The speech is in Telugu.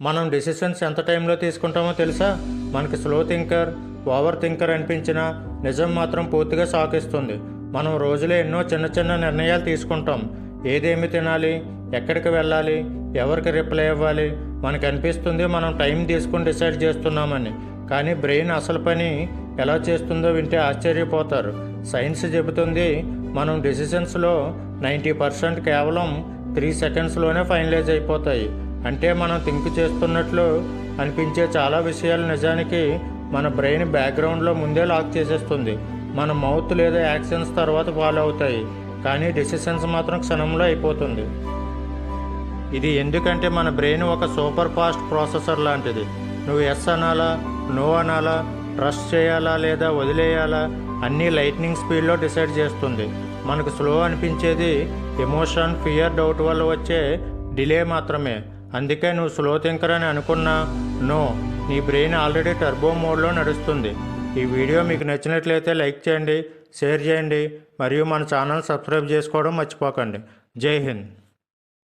మనం డెసిషన్స్ ఎంత టైంలో తీసుకుంటామో తెలుసా? మనకి స్లో థింకర్, ఓవర్ థింకర్ అనిపించిన నిజం మాత్రం పూర్తిగా షాక్ ఇస్తుంది. మనం రోజులో ఎన్నో చిన్న చిన్న నిర్ణయాలు తీసుకుంటాం. ఏదేమి తినాలి, ఎక్కడికి వెళ్ళాలి, ఎవరికి రిప్లై ఇవ్వాలి. మనకు అనిపిస్తుంది మనం టైం తీసుకుని డిసైడ్ చేస్తున్నామని. కానీ బ్రెయిన్ అసలు పని ఎలా చేస్తుందో వింటే ఆశ్చర్యపోతారు. సైన్స్ చెబుతుంది మనం డెసిషన్స్లో 90% కేవలం 3 సెకండ్స్లోనే ఫైనలైజ్ అయిపోతాయి. అంటే మనం థింక్ చేస్తున్నట్లు అనిపించే చాలా విషయాలు నిజానికి మన బ్రెయిన్ బ్యాక్గ్రౌండ్లో ముందే లాక్ చేసేస్తుంది. మన మౌత్ లేదా యాక్షన్స్ తర్వాత ఫాలో అవుతాయి, కానీ డెసిషన్స్ మాత్రం క్షణంలో అయిపోతుంది. ఇది ఎందుకంటే మన బ్రెయిన్ ఒక సూపర్ ఫాస్ట్ ప్రాసెసర్ లాంటిది. నువ్వు ఎస్ అనాలా, నో అనాలా, ట్రస్ట్ చేయాలా లేదా వదిలేయాలా అన్నీ లైట్నింగ్ స్పీడ్లో డిసైడ్ చేస్తుంది. మనకు స్లో అనిపించేది ఎమోషన్, ఫియర్, డౌట్ వల్ల వచ్చే డిలే మాత్రమే. అందుకే నువ్వు స్లో థింకర్ అని అనుకున్నా నో, నీ బ్రెయిన్ ఆల్రెడీ టర్బో మోడ్లో నడుస్తుంది. ఈ వీడియో మీకు నచ్చినట్లయితే లైక్ చేయండి, షేర్ చేయండి మరియు మన ఛానల్ సబ్స్క్రైబ్ చేసుకోవడం మర్చిపోకండి. జై హింద్.